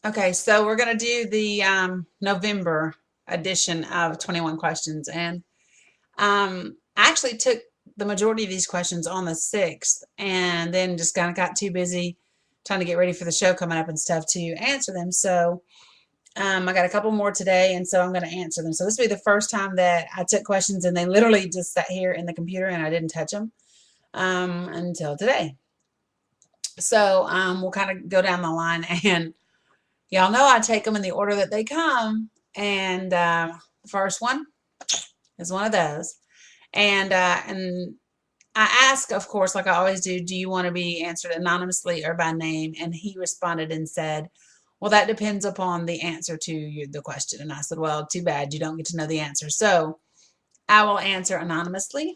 Okay, so we're going to do the November edition of 21 questions. And I actually took the majority of these questions on the 6th and then just kind of got too busy trying to get ready for the show coming up and stuff to answer them. So I got a couple more today, and so I'm going to answer them. So this will be the first time that I took questions and they literally just sat here in the computer and I didn't touch them until today. So we'll kind of go down the line, and y'all know I take them in the order that they come. And the first one is one of those. And I ask, of course, like I always do you want to be answered anonymously or by name? And he responded and said, well, that depends upon the answer to the question. And I said, well, too bad you don't get to know the answer. So I will answer anonymously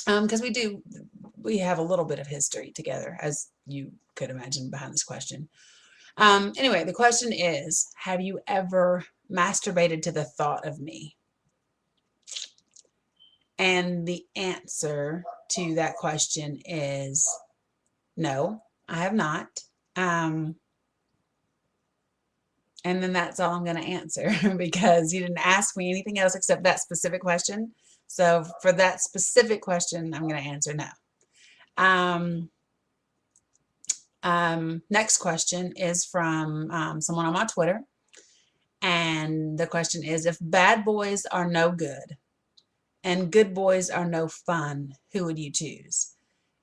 because we have a little bit of history together, as you could imagine behind this question. Anyway, the question is, have you ever masturbated to the thought of me? And the answer to that question is no, I have not. Um, and then that's all I'm going to answer because you didn't ask me anything else except that specific question. So for that specific question, I'm going to answer no. Um, Next question is from someone on my Twitter. And the question is, if bad boys are no good and good boys are no fun, who would you choose?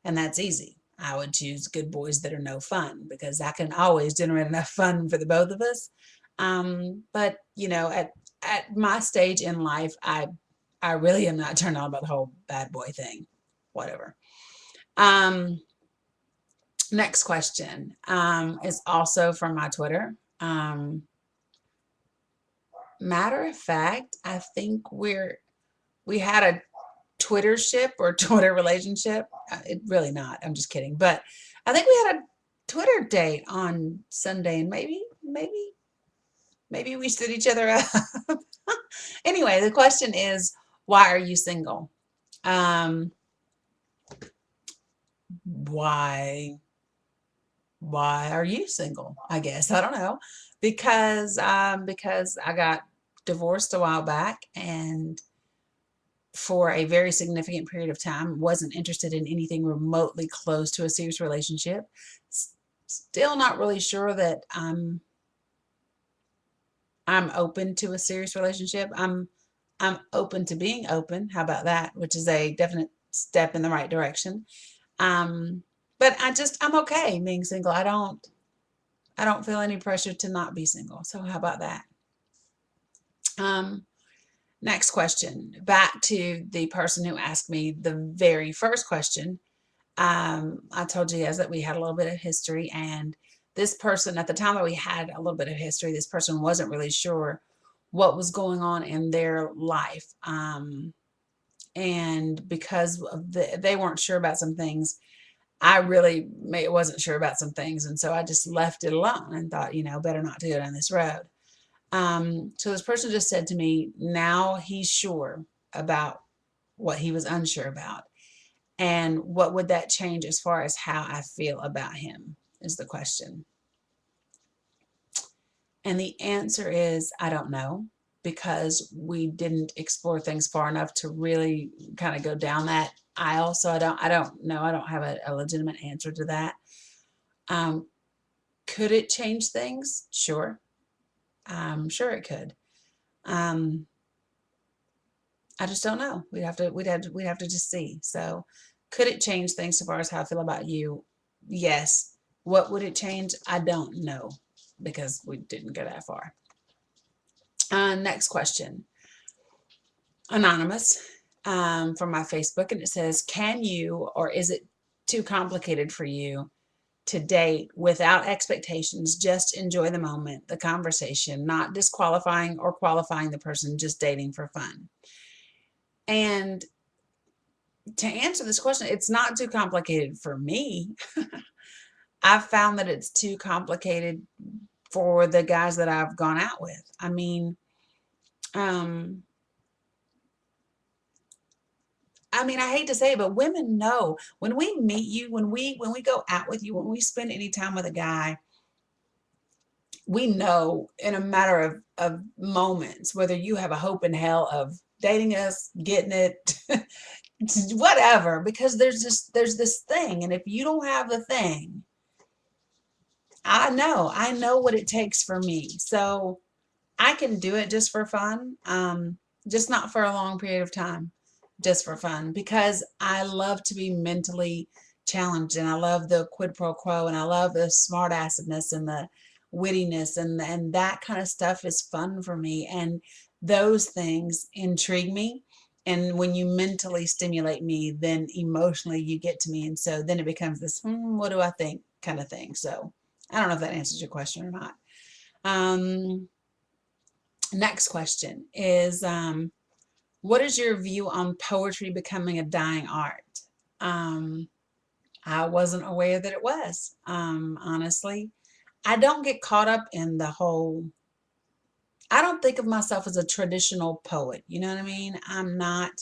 And that's easy. I would choose good boys that are no fun because I can always generate enough fun for the both of us. But you know, at my stage in life, I really am not turned on about the whole bad boy thing. Whatever. Um, Next question is also from my Twitter. Matter of fact, I think we had a Twittership or Twitter relationship. It really not. I'm just kidding. But I think we had a Twitter date on Sunday, and maybe we stood each other up. Anyway, the question is, why are you single? Um, why why are you single? I guess I don't know because I got divorced a while back and for a very significant period of time wasn't interested in anything remotely close to a serious relationship. Still not really sure that I'm open to a serious relationship. I'm open to being open. How about that? Which is a definite step in the right direction. Um, but I'm okay being single. I don't feel any pressure to not be single. So how about that? Um, Next question. Back to the person who asked me the very first question. I told you guys that we had a little bit of history, and this person, at the time that we had a little bit of history, this person wasn't really sure what was going on in their life. And because they weren't sure about some things, I really wasn't sure about some things. And so I just left it alone and thought, better not to go down this road. So this person just said to me, now he's sure about what he was unsure about. And what would that change as far as how I feel about him is the question. And the answer is, I don't know, because we didn't explore things far enough to really kind of go down that aisle. So I don't know. I don't have a legitimate answer to that. Um, could it change things? Sure. Sure it could. Um, I just don't know. We'd have to just see. So could it change things so far as how I feel about you? Yes. What would it change? I don't know because we didn't go that far. Next question. Anonymous from my Facebook, and it says, can you, or is it too complicated for you to date without expectations? Just enjoy the moment, the conversation, not disqualifying or qualifying the person, just dating for fun. And to answer this question, it's not too complicated for me. I've found that it's too complicated for the guys that I've gone out with. Um, I hate to say it, but women know when we meet you, when we go out with you, when we spend any time with a guy, we know in a matter of moments whether you have a hope in hell of dating us, getting it, whatever, because there's this thing, and if you don't have the thing, I know what it takes for me. So I can do it just for fun, just not for a long period of time, just for fun, because I love to be mentally challenged, and I love the quid pro quo, and I love the smart assedness and the wittiness, and that kind of stuff is fun for me, and those things intrigue me. And when you mentally stimulate me, then emotionally you get to me, and so then it becomes this what do I think kind of thing. So I don't know if that answers your question or not. Um, Next question is, what is your view on poetry becoming a dying art? Um, I wasn't aware that it was, honestly. I don't get caught up in the whole, I don't think of myself as a traditional poet. You know what I mean? I'm not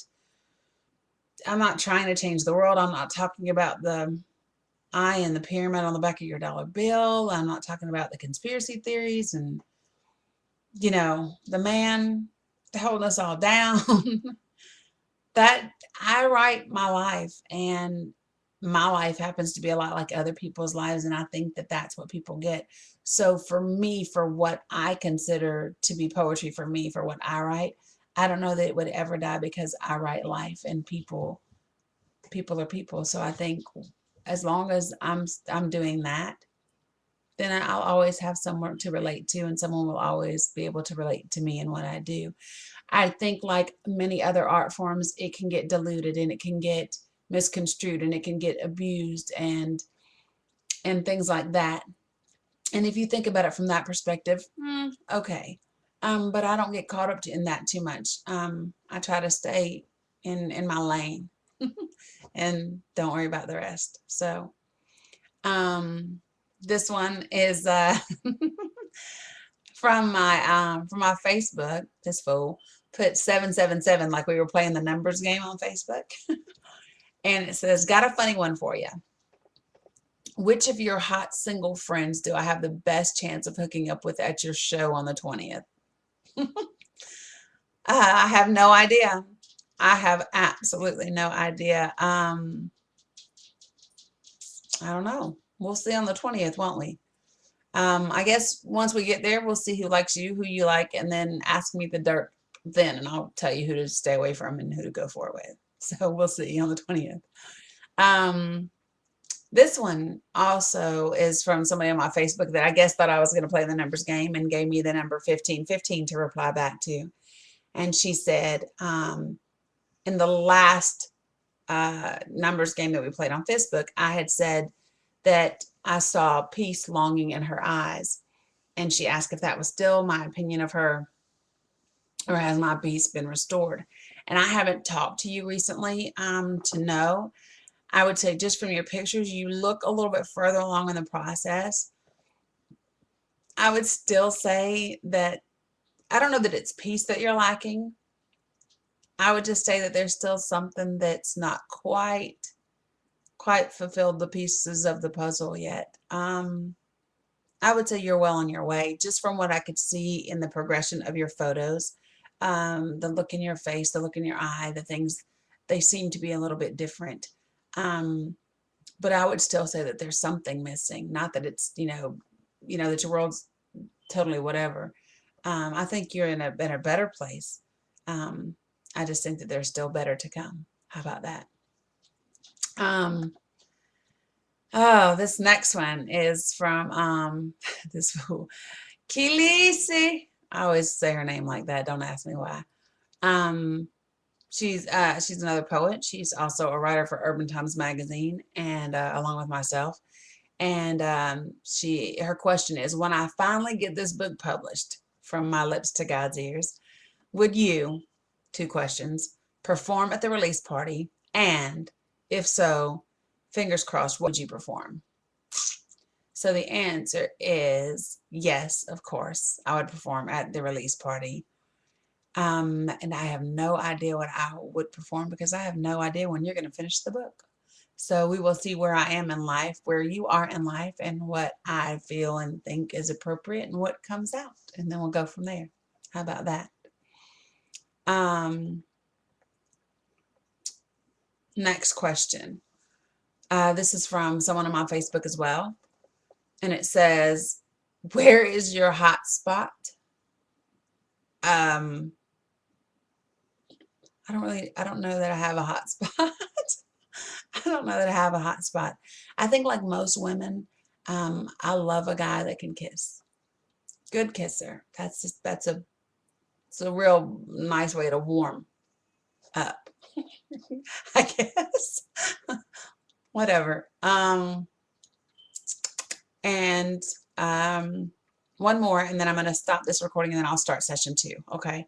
trying to change the world. I'm not talking about the eye and the pyramid on the back of your dollar bill. I'm not talking about the conspiracy theories and, the man holding us all down. That I write my life, and my life happens to be a lot like other people's lives, and I think that that's what people get. So for me, for what I consider to be poetry, for me, for what I write, I don't know that it would ever die, because I write life, and people are people. So I think as long as I'm doing that, then I'll always have someone to relate to, and someone will always be able to relate to me and what I do. I think, like many other art forms, it can get diluted, and it can get misconstrued, and it can get abused, and things like that. And if you think about it from that perspective, okay. But I don't get caught up in that too much. I try to stay in my lane and don't worry about the rest. So this one is from my Facebook. This fool put 777, like we were playing the numbers game on Facebook. And it says, got a funny one for you. Which of your hot single friends do I have the best chance of hooking up with at your show on the 20th? I have no idea. I have absolutely no idea. I don't know. We'll see on the 20th, won't we? I guess once we get there, we'll see who likes you, who you like, and then ask me the dirt then, and I'll tell you who to stay away from and who to go for it with. So we'll see on the 20th. This one also is from somebody on my Facebook that I guess thought I was going to play the numbers game, and gave me the number 1515 to reply back to. And she said, in the last numbers game that we played on Facebook, I had said that I saw peace longing in her eyes. And she asked if that was still my opinion of her, or has my peace been restored? And I haven't talked to you recently to know. I would say, just from your pictures, you look a little bit further along in the process. I would still say that I don't know that it's peace that you're lacking. I would just say that there's still something that's not quite fulfilled the pieces of the puzzle yet. I would say you're well on your way, just from what I could see in the progression of your photos. The look in your face, the look in your eye, the things, they seem to be a little bit different. But I would still say that there's something missing. Not that it's, that your world's totally whatever. I think you're in a better place. I just think that there's still better to come. How about that? Oh, this next one is from this fool, Kilisi. I always say her name like that. Don't ask me why. She's another poet. She's also a writer for Urban Times magazine, and along with myself. And her question is, when I finally get this book published, from my lips to God's ears, would you, two questions, perform at the release party? And if so, fingers crossed, what would you perform? So the answer is yes, of course, I would perform at the release party. And I have no idea what I would perform, because I have no idea when you're going to finish the book. So we will see where I am in life, where you are in life, and what I feel and think is appropriate and what comes out. And then we'll go from there. How about that? Um, Next question. This is from someone on my Facebook as well. And it says, where is your hot spot? Um, I don't know that I have a hot spot. I don't know that I have a hot spot. I think like most women, I love a guy that can kiss. Good kisser. It's a real nice way to warm up, I guess. Whatever. And one more, and then I'm going to stop this recording, and then I'll start session 2. Okay.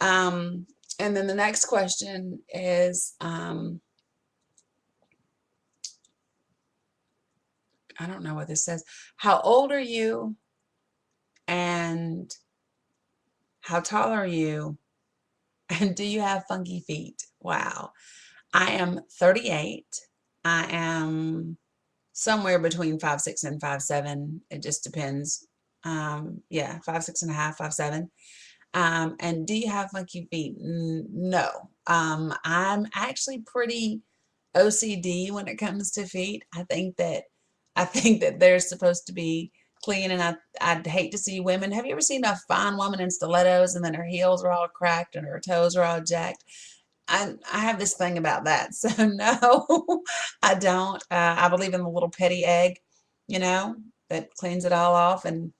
And then the next question is, I don't know what this says. How old are you? And how tall are you? And do you have funky feet? Wow. I am 38. I am somewhere between 5'6" and 5'7". It just depends. Yeah, 5'6" and a half, 5'7". And do you have funky feet? No. I'm actually pretty OCD when it comes to feet. I think that they're supposed to be clean, and I'd hate to see women. Have you ever seen a fine woman in stilettos and then her heels are all cracked and her toes are all jacked? I have this thing about that. So no, I don't. I believe in the little petty egg, you know, that cleans it all off. And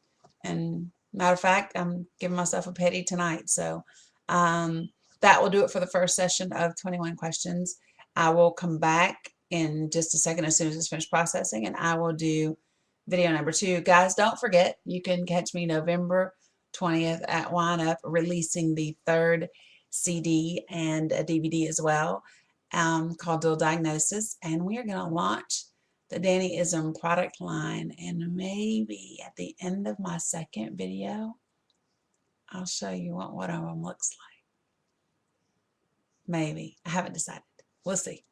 matter of fact, I'm giving myself a petty tonight. So that will do it for the first session of 21 questions. I will come back in just a second as soon as it's finished processing, and I will do video number 2. Guys, don't forget, you can catch me November 20th at Wine Up, releasing the 3rd CD and a DVD as well, called Dual Diagnosis. And we are going to launch the Daniism product line. And maybe at the end of my second video, I'll show you what one of them looks like. Maybe. I haven't decided. We'll see.